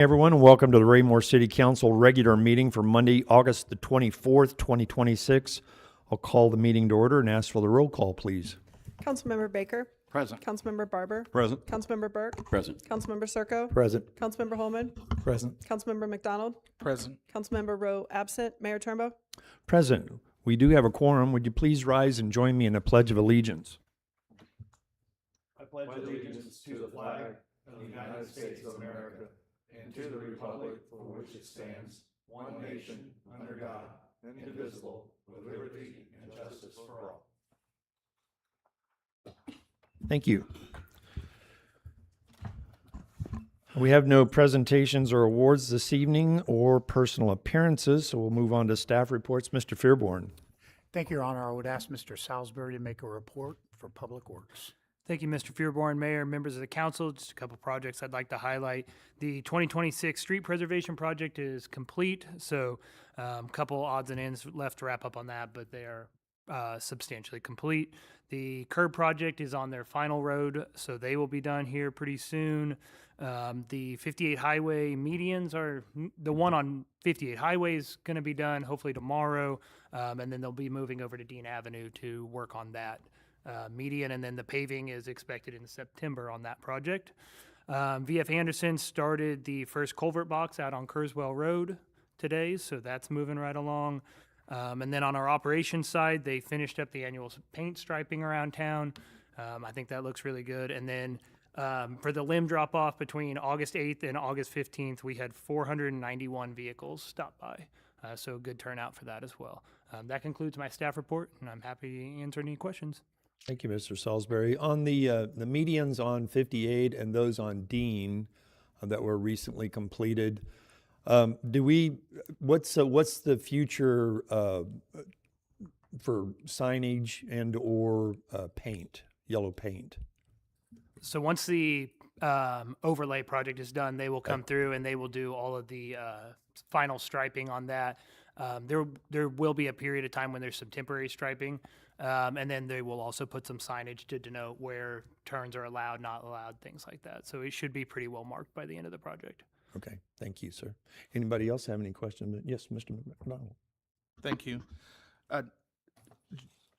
Everyone, and welcome to the Raymore City Council regular meeting for Monday, August the 24th, 2026. I'll call the meeting to order and ask for the roll call, please. Councilmember Baker. Present. Councilmember Barber. Present. Councilmember Burke. Present. Councilmember Circo. Present. Councilmember Holman. Present. Councilmember McDonald. Present. Councilmember Rowe absent. Mayor Turnbow. Present. We do have a quorum. Would you please rise and join me in a pledge of allegiance? I pledge allegiance to the flag of the United States of America and to the republic for which it stands, one nation, under God, indivisible, with liberty and justice for all. Thank you. We have no presentations or awards this evening or personal appearances, so we'll move on to staff reports. Mr. Fearborn. Thank you, Your Honor. I would ask Mr. Salisbury to make a report for Public Works. Thank you, Mr. Fearborn, Mayor, members of the council. Just a couple projects I'd like to highlight. The 2026 street preservation project is complete, so a couple odds and ends left to wrap up on that, but they are substantially complete. The curb project is on their final road, so they will be done here pretty soon. The 58 highway medians are, the one on 58 highway is going to be done hopefully tomorrow, and then they'll be moving over to Dean Avenue to work on that median, and then the paving is expected in September on that project. VF Anderson started the first culvert box out on Kurzweil Road today, so that's moving right along. And then on our operations side, they finished up the annual paint striping around town. I think that looks really good. And then for the limb drop off between August 8th and August 15th, we had 491 vehicles stop by. So good turnout for that as well. That concludes my staff report, and I'm happy to answer any questions. Thank you, Mr. Salisbury. On the medians on 58 and those on Dean that were recently completed, what's the future for signage and or paint, yellow paint? So once the overlay project is done, they will come through and they will do all of the final striping on that. There will be a period of time when there's some temporary striping, and then they will also put some signage to denote where turns are allowed, not allowed, things like that. So it should be pretty well marked by the end of the project. Okay, thank you, sir. Anybody else have any questions? Yes, Mr. McDonald. Thank you.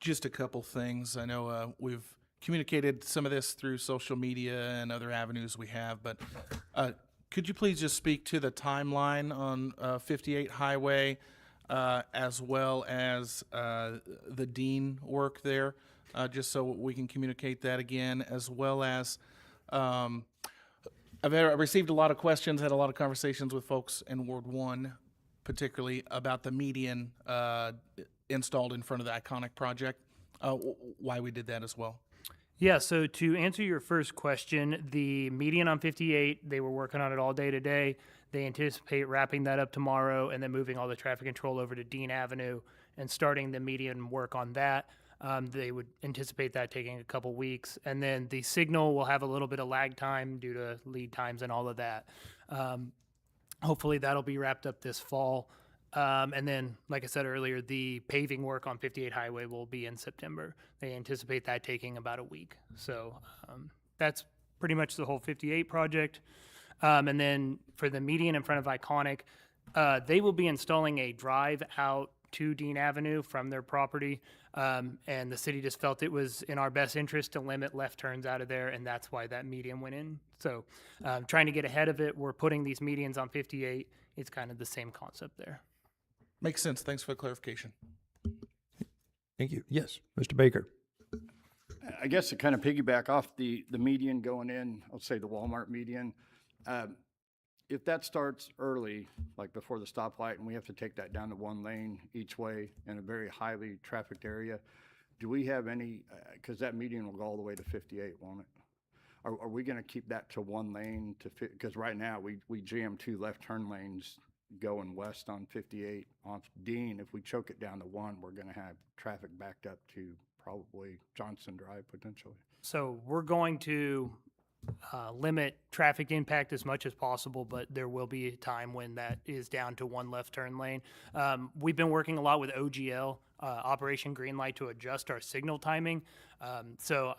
Just a couple things. I know we've communicated some of this through social media and other avenues we have, but could you please just speak to the timeline on 58 Highway as well as the Dean work there, just so we can communicate that again, as well as I've received a lot of questions, had a lot of conversations with folks in Ward 1, particularly about the median installed in front of the Iconic project, why we did that as well. Yeah, so to answer your first question, the median on 58, they were working on it all day today. They anticipate wrapping that up tomorrow and then moving all the traffic control over to Dean Avenue and starting the median work on that. They would anticipate that taking a couple weeks. And then the signal will have a little bit of lag time due to lead times and all of that. Hopefully that'll be wrapped up this fall. And then, like I said earlier, the paving work on 58 Highway will be in September. They anticipate that taking about a week. So that's pretty much the whole 58 project. And then for the median in front of Iconic, they will be installing a drive out to Dean Avenue from their property. And the city just felt it was in our best interest to limit left turns out of there, and that's why that median went in. So trying to get ahead of it, we're putting these medians on 58. It's kind of the same concept there. Makes sense. Thanks for the clarification. Thank you. Yes, Mr. Baker. I guess to kind of piggyback off the median going in, let's say the Walmart median, if that starts early, like before the stoplight, and we have to take that down to one lane each way in a very highly trafficked area, do we have any, because that median will go all the way to 58, won't it? Are we going to keep that to one lane to fit? Because right now we jam two left turn lanes going west on 58 on Dean. If we choke it down to one, we're going to have traffic backed up to probably Johnson Drive potentially. So we're going to limit traffic impact as much as possible, but there will be a time when that is down to one left turn lane. We've been working a lot with OGL, Operation Greenlight, to adjust our signal timing. So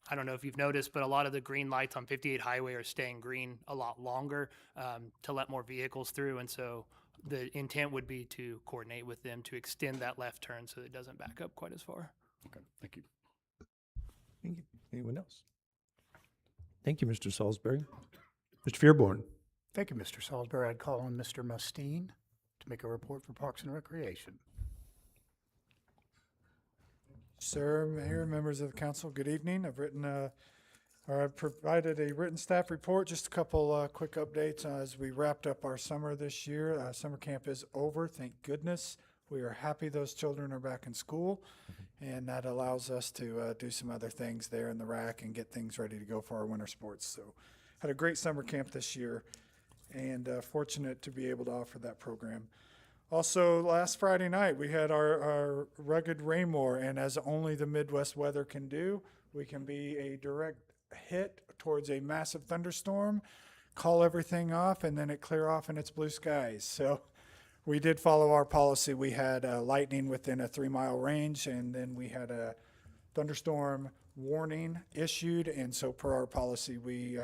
I don't know if you've noticed, but a lot of the green lights on 58 Highway are staying green a lot longer to let more vehicles through. And so the intent would be to coordinate with them to extend that left turn so it doesn't back up quite as far. Okay, thank you. Thank you. Anyone else? Thank you, Mr. Salisbury. Mr. Fearborn. Thank you, Mr. Salisbury. I'd call on Mr. Mustine to make a report for Parks and Recreation. Sir, Mayor, members of the council, good evening. I've provided a written staff report, just a couple quick updates as we wrapped up our summer this year. Summer camp is over, thank goodness. We are happy those children are back in school, and that allows us to do some other things there in the RAC and get things ready to go for our winter sports. So had a great summer camp this year, and fortunate to be able to offer that program. Also, last Friday night, we had our rugged Raymore, and as only the Midwest weather can do, we can be a direct hit towards a massive thunderstorm, call everything off, and then it clear off and it's blue skies. So we did follow our policy. We had lightning within a 3-mile range, and then we had a thunderstorm warning issued, and so per our policy, we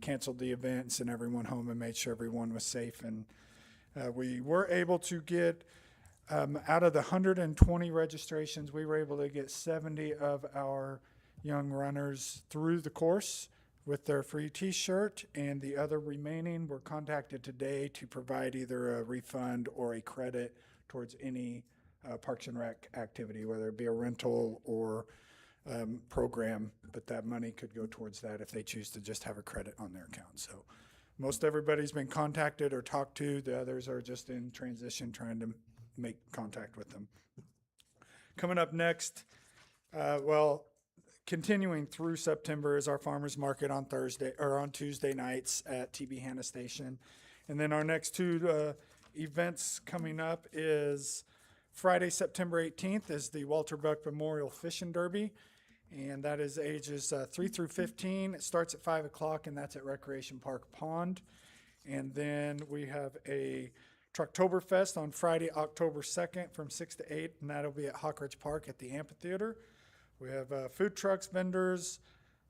canceled the event and sent everyone home and made sure everyone was safe. And we were able to get, out of the 120 registrations, we were able to get 70 of our young runners through the course with their free t-shirt, and the other remaining were contacted today to provide either a refund or a credit towards any Parks and Rec activity, whether it be a rental or program, but that money could go towards that if they choose to just have a credit on their account. So most everybody's been contacted or talked to. The others are just in transition trying to make contact with them. Coming up next, continuing through September is our farmers market on Tuesday nights at TB Hanna Station. And then our next two events coming up is Friday, September 18th is the Walter Buck Memorial Fishing Derby. And that is ages 3 through 15. It starts at 5 o'clock, and that's at Recreation Park Pond. And then we have a Trucktoberfest on Friday, October 2nd from 6 to 8, and that'll be at Hawkridge Park at the amphitheater. We have food trucks, vendors,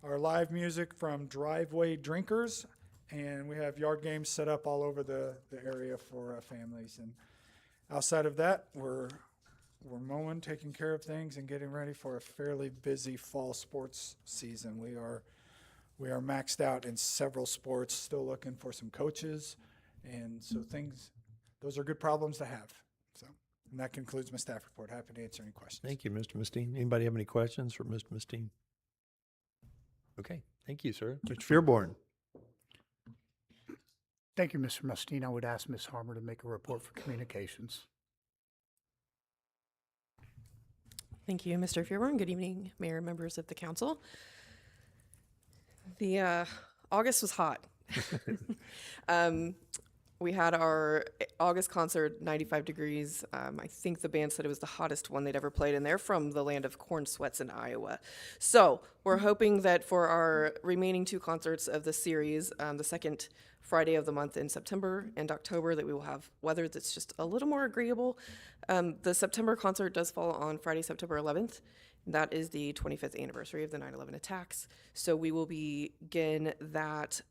our live music from Driveway Drinkers, and we have yard games set up all over the area for families. And outside of that, we're mowing, taking care of things, and getting ready for a fairly busy fall sports season. We are maxed out in several sports, still looking for some coaches, and so those are good problems to have. So, and that concludes my staff report. Happy to answer any questions. Thank you, Mr. Mustine. Anybody have any questions for Mr. Mustine? Okay, thank you, sir. Mr. Fearborn. Thank you, Mr. Mustine. I would ask Ms. Harmer to make a report for communications. Thank you, Mr. Fearborn. Good evening, Mayor and members of the council. The August was hot. We had our August concert, 95 degrees. I think the band said it was the hottest one they'd ever played, and they're from the land of corn sweats in Iowa. So we're hoping that for our remaining two concerts of the series, the second Friday of the month in September and October, that we will have weather that's just a little more agreeable. The September concert does fall on Friday, September 11th. That is the 25th anniversary of the 9/11 attacks. So we will begin that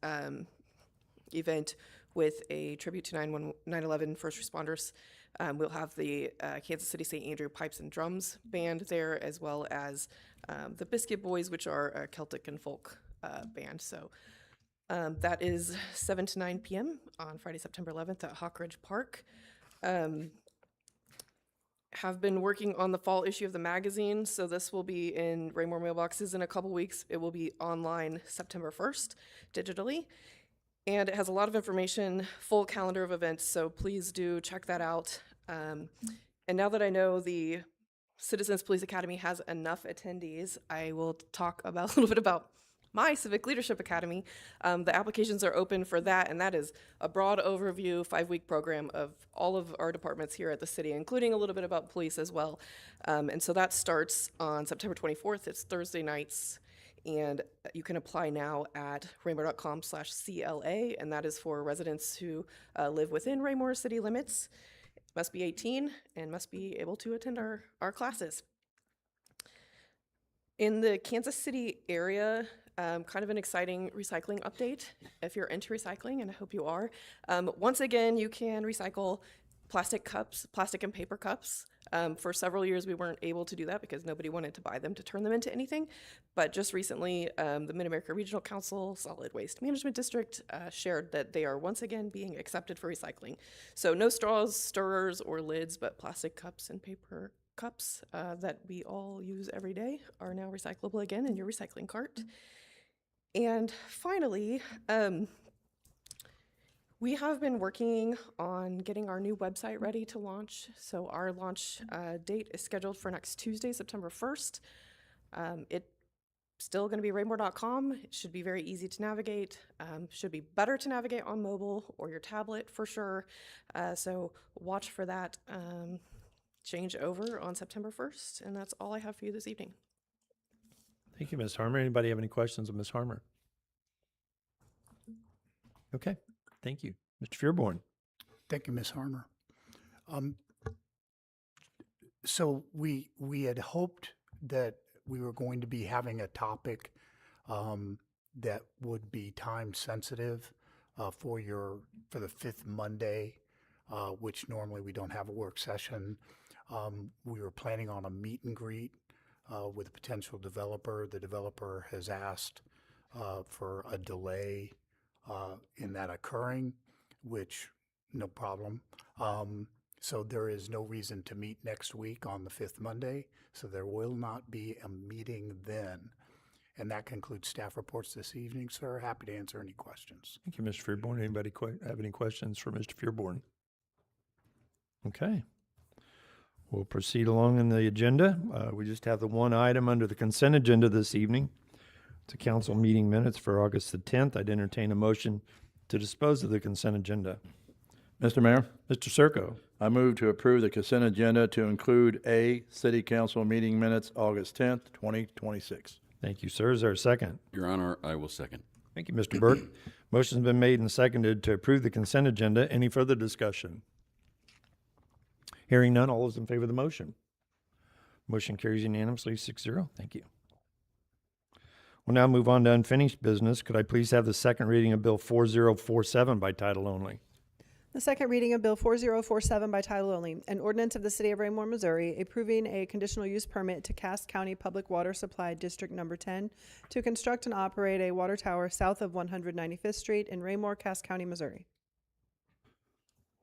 event with a tribute to 9/11 first responders. We'll have the Kansas City St. Andrew Pipes and Drums band there, as well as the Biscuit Boys, which are a Celtic and folk band. So that is 7 to 9 p.m. on Friday, September 11th at Hawkridge Park. Have been working on the fall issue of the magazine, so this will be in Raymore mailboxes in a couple weeks. It will be online September 1st, digitally. And it has a lot of information, full calendar of events, so please do check that out. And now that I know the Citizens Police Academy has enough attendees, I will talk about a little bit about my Civic Leadership Academy. The applications are open for that, and that is a broad overview, 5-week program of all of our departments here at the city, including a little bit about police as well. And so that starts on September 24th. It's Thursday nights. And you can apply now at raymore.com/CLA, and that is for residents who live within Raymore city limits, must be 18, and must be able to attend our classes. In the Kansas City area, kind of an exciting recycling update if you're into recycling, and I hope you are. Once again, you can recycle plastic cups, plastic and paper cups. For several years, we weren't able to do that because nobody wanted to buy them to turn them into anything. But just recently, the Mid-America Regional Council Solid Waste Management District shared that they are once again being accepted for recycling. So no straws, stirrers, or lids, but plastic cups and paper cups that we all use every day are now recyclable again in your recycling cart. And finally, we have been working on getting our new website ready to launch. So our launch date is scheduled for next Tuesday, September 1st. It's still going to be raymore.com. It should be very easy to navigate. Should be better to navigate on mobile or your tablet for sure. So watch for that change over on September 1st. And that's all I have for you this evening. Thank you, Ms. Harmer. Anybody have any questions of Ms. Harmer? Okay, thank you. Mr. Fearborn. Thank you, Ms. Harmer. So we had hoped that we were going to be having a topic that would be time sensitive for the fifth Monday, which normally we don't have a work session. We were planning on a meet and greet with a potential developer. The developer has asked for a delay in that occurring, which no problem. So there is no reason to meet next week on the fifth Monday, so there will not be a meeting then. And that concludes staff reports this evening, sir. Happy to answer any questions. Thank you, Mr. Fearborn. Anybody have any questions for Mr. Fearborn? Okay. We'll proceed along in the agenda. We just have the one item under the consent agenda this evening. It's a council meeting minutes for August the 10th. I'd entertain a motion to dispose of the consent agenda. Mr. Mayor, Mr. Circo. I move to approve the consent agenda to include A, City Council meeting minutes, August 10th, 2026. Thank you, sir. Is there a second? Your Honor, I will second. Thank you, Mr. Burke. Motion's been made and seconded to approve the consent agenda. Any further discussion? Hearing none, all those in favor of the motion? Motion carries unanimously, 6-0. Thank you. We'll now move on to unfinished business. Could I please have the second reading of Bill 4047 by title only? The second reading of Bill 4047 by title only, an ordinance of the City of Raymore, Missouri, approving a conditional use permit to Cass County Public Water Supply District Number 10 to construct and operate a water tower south of 195th Street in Raymore, Cass County, Missouri.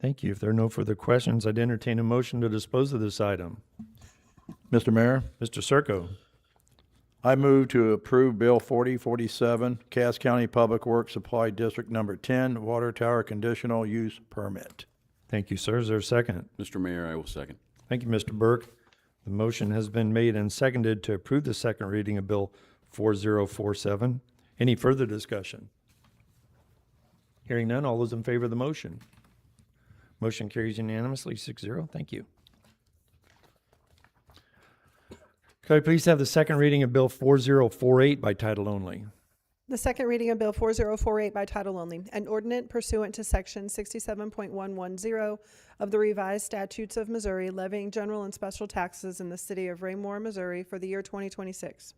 Thank you. If there are no further questions, I'd entertain a motion to dispose of this item. Mr. Mayor, Mr. Circo. I move to approve Bill 4047, Cass County Public Works Supply District Number 10, Water Tower Conditional Use Permit. Thank you, sir. Is there a second? Mr. Mayor, I will second. Thank you, Mr. Burke. The motion has been made and seconded to approve the second reading of Bill 4047. Any further discussion? Hearing none, all those in favor of the motion? Motion carries unanimously, 6-0. Thank you. Could I please have the second reading of Bill 4048 by title only? The second reading of Bill 4048 by title only, an ordinance pursuant to Section 67.110 of the revised statutes of Missouri levying general and special taxes in the City of Raymore, Missouri for the year 2026.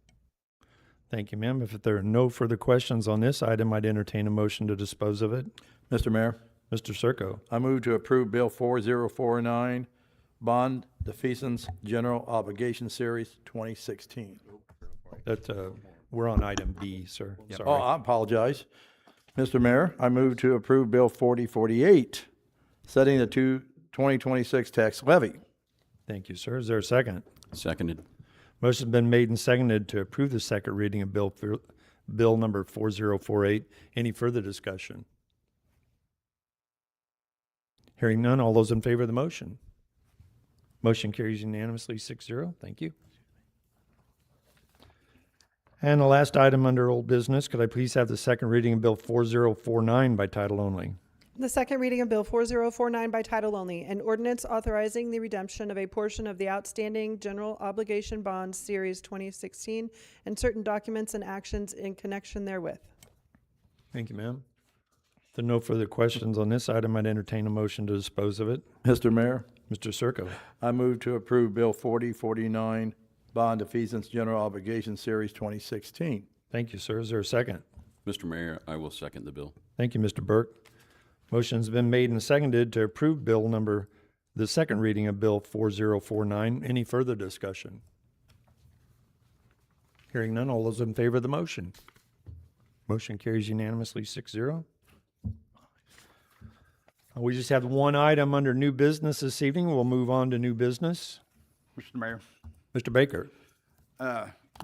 Thank you, ma'am. If there are no further questions on this item, I'd entertain a motion to dispose of it. Mr. Mayor, Mr. Circo. I move to approve Bill 4049, Bond Defeasance General Obligation Series 2016. We're on item B, sir. Oh, Sorry. I apologize. Mr. Mayor, I move to approve Bill 4048, setting the 2026 tax levy. Thank you, sir. Is there a second? Seconded. Motion's been made and seconded to approve the second reading of Bill number 4048. Any further discussion? Hearing none, all those in favor of the motion? Motion carries unanimously, 6-0. Thank you. And the last item under old business, could I please have the second reading of Bill 4049 by title only? The second reading of Bill 4049 by title only, an ordinance authorizing the redemption of a portion of the outstanding general obligation bonds series 2016 and certain documents and actions in connection therewith. Thank you, ma'am. If there are no further questions on this item, I'd entertain a motion to dispose of it. Mr. Mayor, Mr. Circo. I move to approve Bill 4049, Bond Defeasance General Obligation Series 2016. Thank you, sir. Is there a second? Mr. Mayor, I will second the bill. Thank you, Mr. Burke. Motion's been made and seconded to approve the second reading of Bill 4049. Any further discussion? Hearing none, all those in favor of the motion? Motion carries unanimously 6-0. We just have one item under new business this evening. We'll move on to new business. Mr. Mayor, Mr. Baker.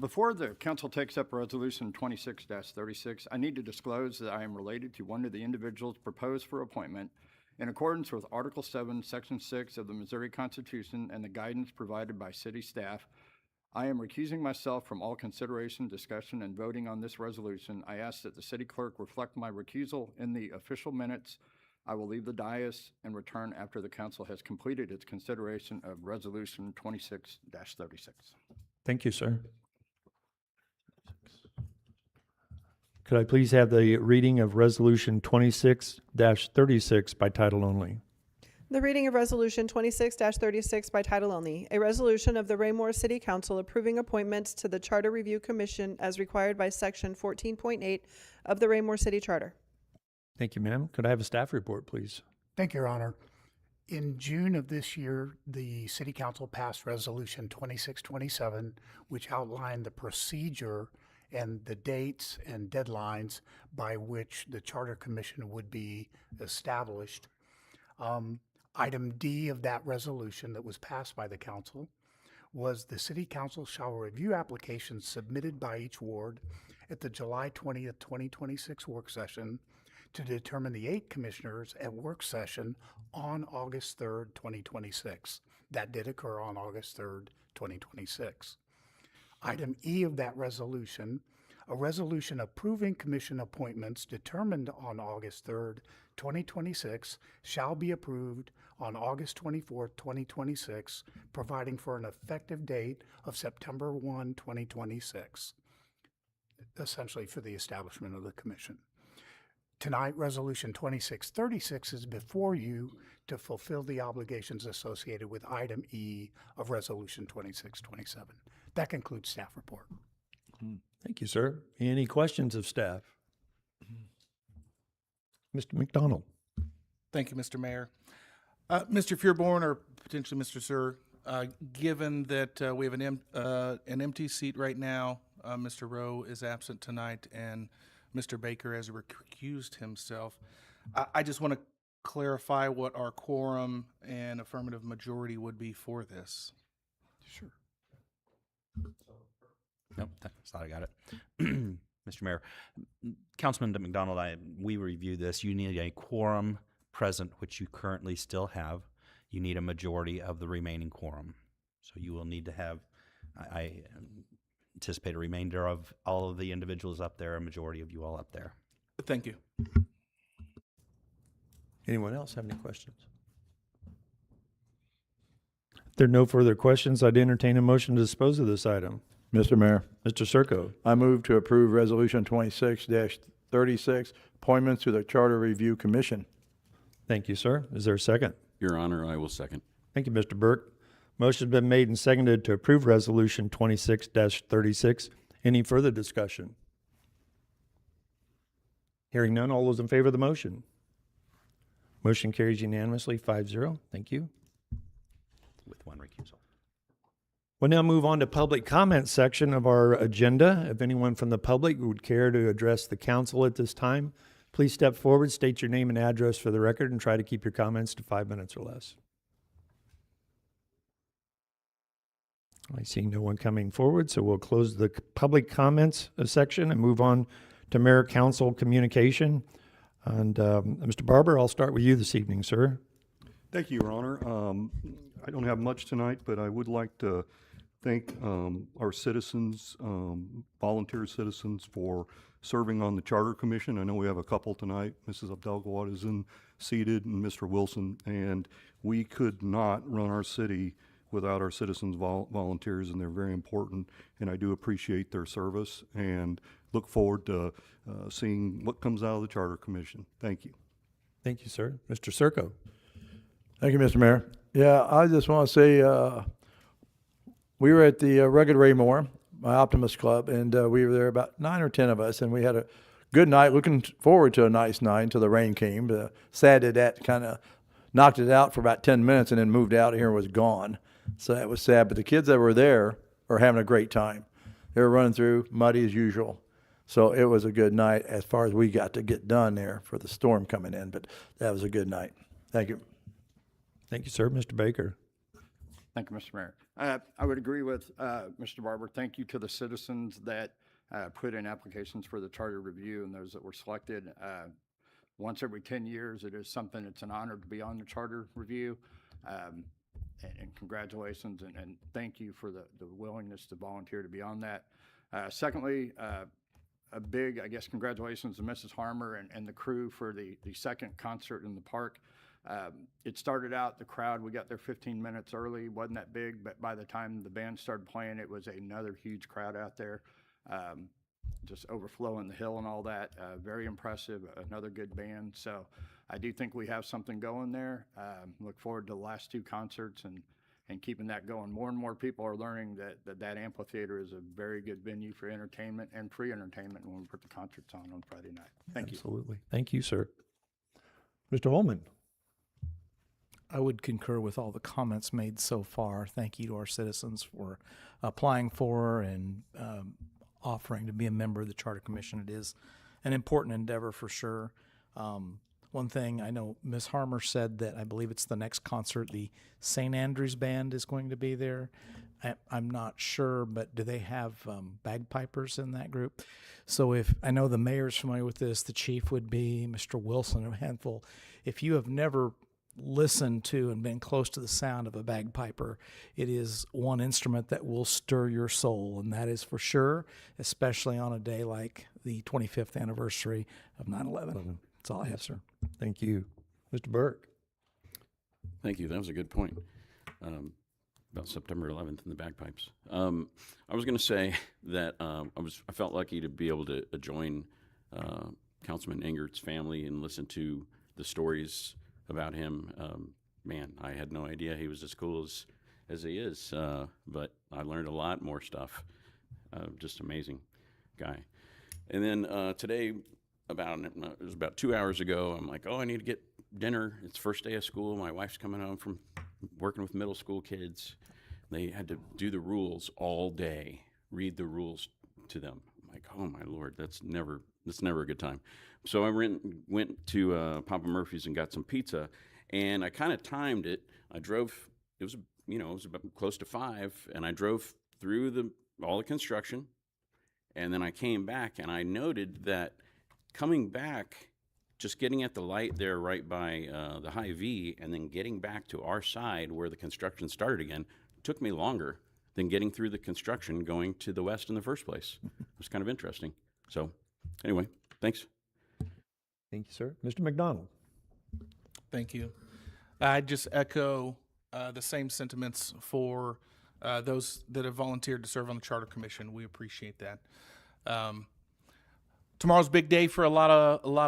before the council takes up Resolution 26-36, I need to disclose that I am related to one of the individuals proposed for appointment in accordance with Article 7, Section 6 of the Missouri Constitution and the guidance provided by city staff. I am recusing myself from all consideration, discussion, and voting on this resolution. I ask that the city clerk reflect my recusal in the official minutes. I will leave the dais and return after the council has completed its consideration of Resolution 26-36. Thank you, sir. Could I please have the reading of Resolution 26-36 by title only? The reading of Resolution 26-36 by title only, a resolution of the Raymore City Council approving appointments to the Charter Review Commission as required by Section 14.8 of the Raymore City Charter. Thank you, ma'am. Could I have a staff report, please? Thank you, Your Honor. In June of this year, the City Council passed Resolution 2627, which outlined the procedure and the dates and deadlines by which the Charter Commission would be established. Item D of that resolution that was passed by the council was the City Council shall review applications submitted by each ward at the July 20th, 2026 work session to determine the 8 commissioners at work session on August 3rd, 2026. That did occur on August 3rd, 2026. Item E of that resolution, a resolution approving commission appointments determined on August 3rd, 2026 shall be approved on August 24th, 2026, providing for an effective date of September 1, 2026, essentially for the establishment of the commission. Tonight, Resolution 2636 is before you to fulfill the obligations associated with item E of Resolution 2627. That concludes staff report. Thank you, sir. Any questions of staff? Mr. McDonald. Thank you, Mr. Mayor. Mr. Fearborn, or potentially Mr. Sir, given that we have an empty seat right now, Mr. Rowe is absent tonight, and Mr. Baker has recused himself. I just want to clarify what our quorum and affirmative majority would be for this. Sure. Nope, thought I got it. Mr. Mayor, Councilman McDonald, we reviewed this. You need a quorum present, which you currently still have. You need a majority of the remaining quorum. So you will need to have, I anticipate a remainder of all of the individuals up there, a majority of you all up there. Thank you. Anyone else have any questions? If there are no further questions, I'd entertain a motion to dispose of this item. Mr. Mayor, Mr. Circo. I move to approve Resolution 26-36, appointments to the Charter Review Commission. Thank you, sir. Is there a second? Your Honor, I will second. Thank you, Mr. Burke. Motion's been made and seconded to approve Resolution 26-36. Any further discussion? Hearing none, all those in favor of the motion? Motion carries unanimously, 5-0. Thank you. With one recusal. We'll now move on to public comment section of our agenda. If anyone from the public would care to address the council at this time, please step forward, state your name and address for the record, and try to keep your comments to 5 minutes or less. I see no one coming forward, so we'll close the public comments section and move on to mayor council communication. And Mr. Barber, I'll start with you this evening, sir. Thank you, Your Honor. I don't have much tonight, but I would like to thank our citizens, volunteer citizens, for serving on the Charter Commission. I know we have a couple tonight. Mrs. Abdelgawad is seated, and Mr. Wilson, and we could not run our city without our citizens volunteers, and they're very important, and I do appreciate their service and look forward to seeing what comes out of the Charter Commission. Thank you. Thank you, sir. Mr. Circo. Thank you, Mr. Mayor. Yeah, I just want to say we were at the Rugged Raymore, my Optimist Club, and we were there about 9 or 10 of us, and we had a good night, looking forward to a nice night until the rain came. Sad that kind of knocked it out for about 10 minutes and then moved out here and was gone. So that was sad. But the kids that were there are having a great time. They were running through, muddy as usual. So it was a good night as far as we got to get done there for the storm coming in. But that was a good night. Thank you. Thank you, sir. Mr. Baker. Thank you, Mr. Mayor. I would agree with Mr. Barber. Thank you to the citizens that put in applications for the charter review and those that were selected. Once every 10 years, it is something, it's an honor to be on the charter review. And congratulations and thank you for the willingness to volunteer to be on that. Secondly, a big, I guess, congratulations to Mrs. Harmer and the crew for the second concert in the park. It started out, the crowd, we got there 15 minutes early, wasn't that big, but by the time the band started playing, it was another huge crowd out there, just overflowing the hill and all that. Very impressive, another good band. So I do think we have something going there. Look forward to the last two concerts and keeping that going. More and more people are learning that amphitheater is a very good venue for entertainment and free entertainment when we put the concerts on Friday night. Thank you. Absolutely. Thank you, sir. Mr. Holman. I would concur with all the comments made so far. Thank you to our citizens for applying for and offering to be a member of the Charter Commission. It is an important endeavor for sure. One thing I know Ms. Harmer said that I believe it's the next concert, the St. Andrews Band is going to be there. I'm not sure, but do they have bagpipers in that group? So if I know the mayor's familiar with this, the chief would be Mr. Wilson of Handful. If you have never listened to and been close to the sound of a bagpiper, it is one instrument that will stir your soul, and that is for sure, especially on a day like the 25th anniversary of 9/11. That's all I have, sir. Thank you. Mr. Burke. Thank you. That was a good point about September 11th and the bagpipes. I was going to say that I felt lucky to be able to join Councilman Engert's family and listen to the stories about him. Man, I had no idea he was as cool as he is, but I learned a lot more stuff. Just amazing guy. And then today, it was about 2 hours ago, I'm like, oh, I need to get dinner. It's first day of school. My wife's coming home from working with middle school kids. They had to do the rules all day, read the rules to them. I'm like, oh my Lord, that's never a good time. So I went to Papa Murphy's and got some pizza, and I kind of timed it. I drove. It was about close to 5, and I drove through all the construction, and then I came back, and I noted that coming back, just getting at the light there right by the Hy-Vee, and then getting back to our side where the construction started again, took me longer than getting through the construction going to the west in the first place. It was kind of interesting. So anyway, thanks. Thank you, sir. Mr. McDonald. Thank you. I just echo the same sentiments for those that have volunteered to serve on the Charter Commission. We appreciate that. Tomorrow's a big day for a lot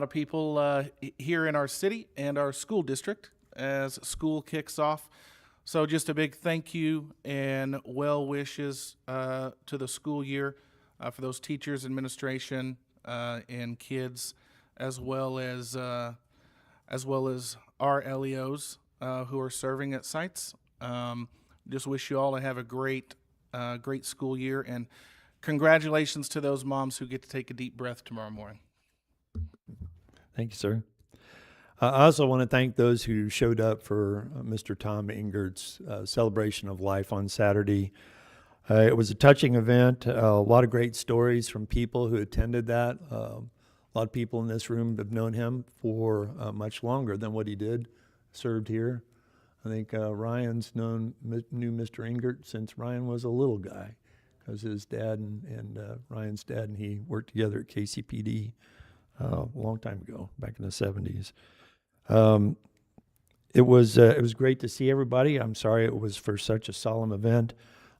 of people here in our city and our school district as school kicks off. So just a big thank you and well wishes to the school year for those teachers, administration, and kids, as well as our LEOs who are serving at sites. Just wish you all to have a great school year, and congratulations to those moms who get to take a deep breath tomorrow morning. Thank you, sir. I also want to thank those who showed up for Mr. Tom Engert's celebration of life on Saturday. It was a touching event, a lot of great stories from people who attended that. A lot of people in this room have known him for much longer than what he did, served here. I think Ryan's knew Mr. Engert since Ryan was a little guy, because his dad and Ryan's dad and he worked together at KCPD a long time ago, back in the 70s. It was great to see everybody. I'm sorry it was for such a solemn event,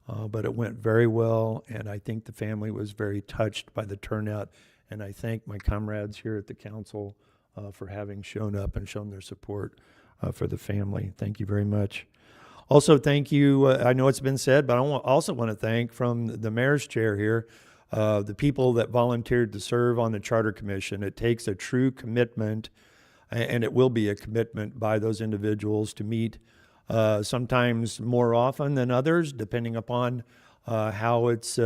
but it went very well, and I think the family was very touched by the turnout, and I thank my comrades here at the council for having shown up and shown their support for the family. Thank you very much. Also, thank you. I know it's been said, but also want to thank from the mayor's chair here, the people that volunteered to serve on the Charter Commission. It takes a true commitment, and it will be a commitment by those individuals to meet sometimes more often than others, depending upon how it's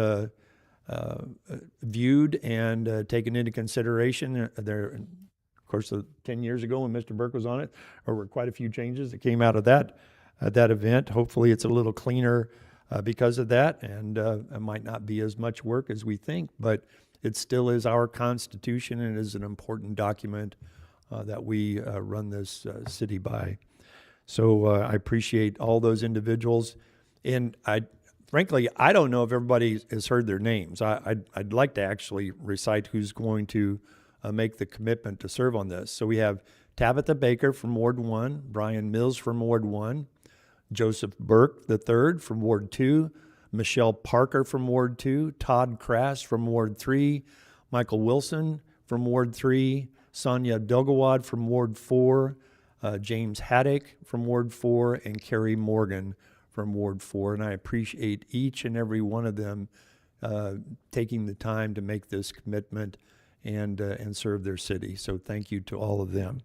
viewed and taken into consideration. Of course, 10 years ago when Mr. Burke was on it, there were quite a few changes that came out of that event. Hopefully, it's a little cleaner because of that, and it might not be as much work as we think, but it still is our Constitution and is an important document that we run this city by. So I appreciate all those individuals, and frankly, I don't know if everybody has heard their names. I'd like to actually recite who's going to make the commitment to serve on this. So we have Tabitha Baker from Ward 1, Brian Mills from Ward 1, Joseph Burke III from Ward 2, Michelle Parker from Ward 2, Todd Crass from Ward 3, Michael Wilson from Ward 3, Sonia Dogawad from Ward 4, James Haddock from Ward 4, and Carrie Morgan from Ward 4. And I appreciate each and every one of them taking the time to make this commitment and serve their city. So thank you to all of them.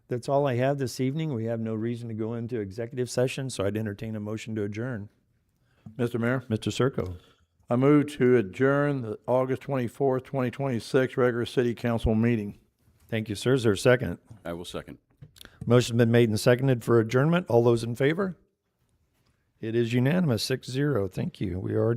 That's all I have this evening. We have no reason to go into executive session, so I'd entertain a motion to adjourn. Mr. Mayor, Mr. Circo. I move to adjourn the August 24th, 2026 regular city council meeting. Thank you, sir. Is there a second? I will second. Motion's been made and seconded for adjournment. All those in favor? It is unanimous, 6-0. Thank you. We are adjourned.